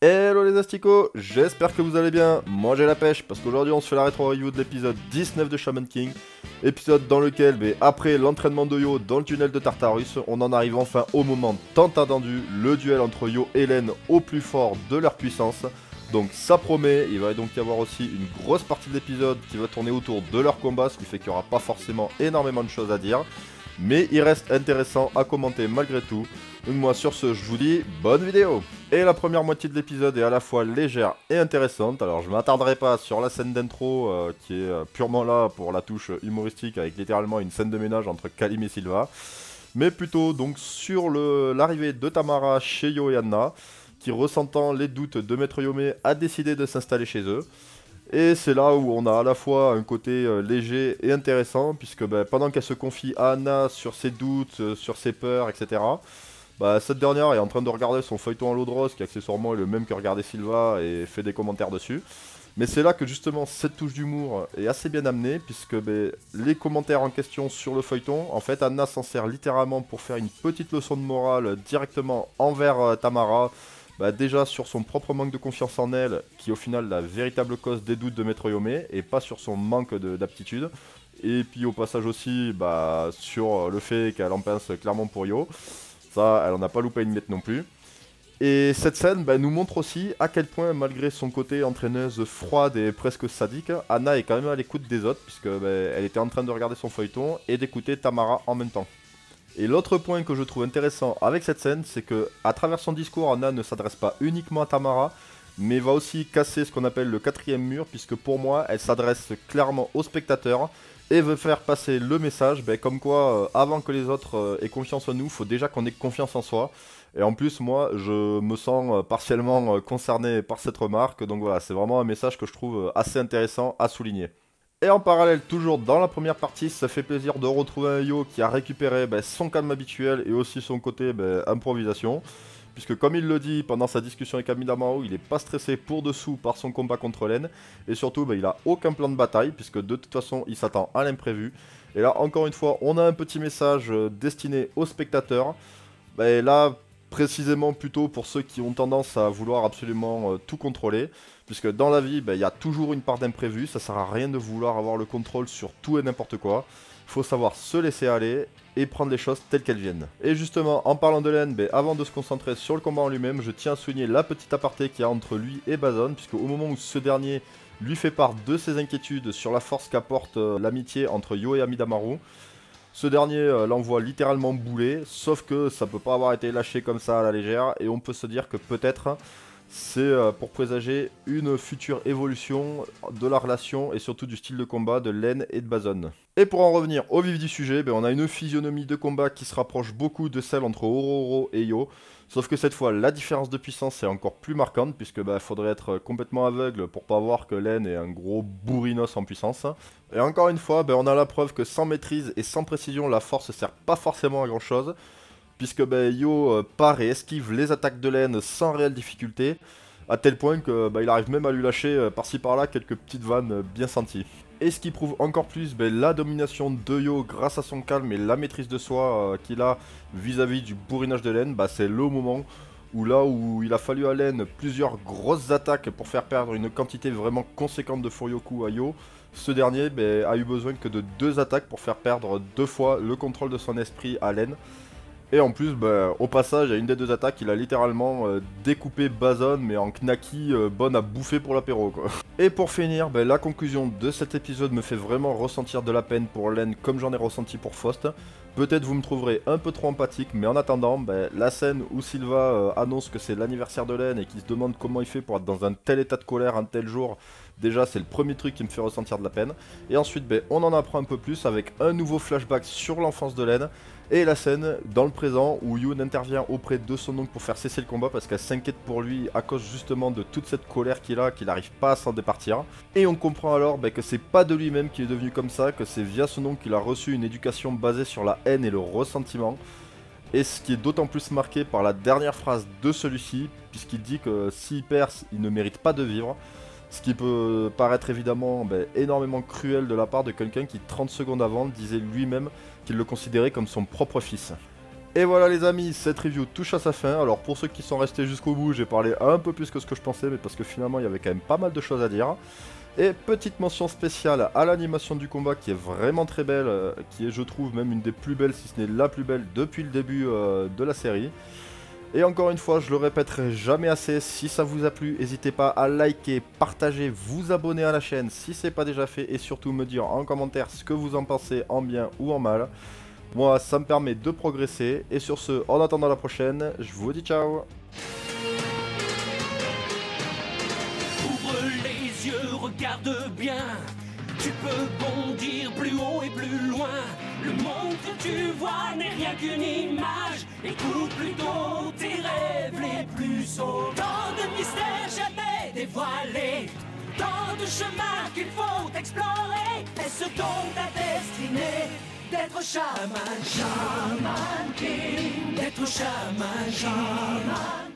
Hello les asticots, j'espère que vous allez bien, moi j'ai la pêche parce qu'aujourd'hui on se fait la rétro review de l'épisode 19 de Shaman King. Épisode dans lequel, après l'entraînement de Yo dans le tunnel de Tartarus, on en arrive enfin au moment tant attendu, le duel entre Yo et Len au plus fort de leur puissance. Donc ça promet, il va donc y avoir aussi une grosse partie de l'épisode qui va tourner autour de leur combat, ce qui fait qu'il n'y aura pas forcément énormément de choses à dire. Mais il reste intéressant à commenter malgré tout. Donc moi sur ce, je vous dis bonne vidéo. Et la première moitié de l'épisode est à la fois légère et intéressante. Alors je m'attarderai pas sur la scène d'intro qui est purement là pour la touche humoristique avec littéralement une scène de ménage entre Kalim et Silva. Mais plutôt donc sur l'arrivée de Tamara chez Yo et Anna, qui ressentant les doutes de Maître Yome a décidé de s'installer chez eux. Et c'est là où on a à la fois un côté léger et intéressant, puisque pendant qu'elle se confie à Anna sur ses doutes, sur ses peurs, etc., cette dernière est en train de regarder son feuilleton à l'eau de rose, qui accessoirement est le même que regardait Silva, et fait des commentaires dessus. Mais c'est là que justement cette touche d'humour est assez bien amenée, puisque les commentaires en question sur le feuilleton, en fait Anna s'en sert littéralement pour faire une petite leçon de morale directement envers Tamara, déjà sur son propre manque de confiance en elle, qui est au final la véritable cause des doutes de Maître Yome, et pas sur son manque d'aptitude. Et puis au passage aussi sur le fait qu'elle en pince clairement pour Yo. Ça, elle en a pas loupé une miette non plus. Et cette scène nous montre aussi à quel point, malgré son côté entraîneuse froide et presque sadique, Anna est quand même à l'écoute des autres, puisque elle était en train de regarder son feuilleton et d'écouter Tamara en même temps. Et l'autre point que je trouve intéressant avec cette scène, c'est que à travers son discours, Anna ne s'adresse pas uniquement à Tamara, mais va aussi casser ce qu'on appelle le quatrième mur, puisque pour moi, elle s'adresse clairement aux spectateurs et veut faire passer le message, comme quoi, avant que les autres aient confiance en nous, il faut déjà qu'on ait confiance en soi. Et en plus, moi, je me sens partiellement concerné par cette remarque, donc voilà, c'est vraiment un message que je trouve assez intéressant à souligner. Et en parallèle, toujours dans la première partie, ça fait plaisir de retrouver un Yo qui a récupéré son calme habituel et aussi son côté improvisation. Puisque comme il le dit pendant sa discussion avec Amidamaro, il n'est pas stressé pour dessous par son combat contre Len. Et surtout, il a aucun plan de bataille, puisque de toute façon, il s'attend à l'imprévu. Et là, encore une fois, on a un petit message destiné aux spectateurs. Là, précisément plutôt pour ceux qui ont tendance à vouloir absolument tout contrôler. Puisque dans la vie, il y a toujours une part d'imprévu, ça sert à rien de vouloir avoir le contrôle sur tout et n'importe quoi. Il faut savoir se laisser aller et prendre les choses telles qu'elles viennent. Et justement, en parlant de Len, avant de se concentrer sur le combat en lui-même, je tiens à souligner la petite aparté qu'il y a entre lui et Bazon, puisque au moment où ce dernier lui fait part de ses inquiétudes sur la force qu'apporte l'amitié entre Yo et Amidamaru, ce dernier l'envoie littéralement bouler, sauf que ça peut pas avoir été lâché comme ça à la légère, et on peut se dire que peut-être c'est pour présager une future évolution de la relation et surtout du style de combat de Len et de Bazon. Et pour en revenir au vif du sujet, on a une physionomie de combat qui se rapproche beaucoup de celle entre Ororo et Yo, sauf que cette fois la différence de puissance est encore plus marquante puisque faudrait être complètement aveugle pour pas voir que Len est un gros bourrinos en puissance. Et encore une fois, on a la preuve que sans maîtrise et sans précision, la force sert pas forcément à grand chose. Puisque Yo part et esquive les attaques de Len sans réelle difficulté, à tel point que il arrive même à lui lâcher par-ci par-là quelques petites vannes bien senties. Et ce qui prouve encore plus la domination de Yo grâce à son calme et la maîtrise de soi qu'il a vis-à-vis du bourrinage de Len, c'est le moment où il a fallu à Len plusieurs grosses attaques pour faire perdre une quantité vraiment conséquente de Furyoku à Yo. Ce dernier a eu besoin que de 2 attaques pour faire perdre 2 fois le contrôle de son esprit à Len. Et en plus, au passage, à une des 2 attaques, il a littéralement découpé Bazon, mais en knaki bonne à bouffer pour l'apéro, quoi. Et pour finir, la conclusion de cet épisode me fait vraiment ressentir de la peine pour Len, comme j'en ai ressenti pour Faust. Peut-être vous me trouverez un peu trop empathique, mais en attendant, la scène où Silva annonce que c'est l'anniversaire de Len et qu'il se demande comment il fait pour être dans un tel état de colère un tel jour, déjà c'est le premier truc qui me fait ressentir de la peine. Et ensuite, on en apprend un peu plus avec un nouveau flashback sur l'enfance de Len. Et la scène dans le présent où Yoon intervient auprès de son oncle pour faire cesser le combat parce qu'elle s'inquiète pour lui à cause justement de toute cette colère qu'il a, qu'il n'arrive pas à s'en départir. Et on comprend alors que c'est pas de lui-même qu'il est devenu comme ça, que c'est via son oncle qu'il a reçu une éducation basée sur la haine et le ressentiment. Et ce qui est d'autant plus marqué par la dernière phrase de celui-ci, puisqu'il dit que s'il perce, il ne mérite pas de vivre. Ce qui peut paraître évidemment énormément cruel de la part de quelqu'un qui 30 secondes avant disait lui-même qu'il le considérait comme son propre fils. Et voilà les amis, cette review touche à sa fin. Alors pour ceux qui sont restés jusqu'au bout, j'ai parlé un peu plus que ce que je pensais, mais parce que finalement il y avait quand même pas mal de choses à dire. Et petite mention spéciale à l'animation du combat qui est vraiment très belle, qui est je trouve même une des plus belles, si ce n'est la plus belle depuis le début de la série. Et encore une fois, je le répéterai jamais assez, si ça vous a plu, n'hésitez pas à liker, partager, vous abonner à la chaîne si c'est pas déjà fait et surtout me dire en commentaire ce que vous en pensez en bien ou en mal. Moi, ça me permet de progresser. Et sur ce, en attendant la prochaine, je vous dis ciao. Ouvre les yeux, regarde bien. Tu peux bondir plus haut et plus loin. Le monde que tu vois n'est rien qu'une image. Écoute plutôt tes rêves les plus sauts. Tant de mystères jamais dévoilés. Tant de chemins qu'il faut explorer. Est-ce donc ta destinée d'être chaman, Shaman King, d'être chaman, Shaman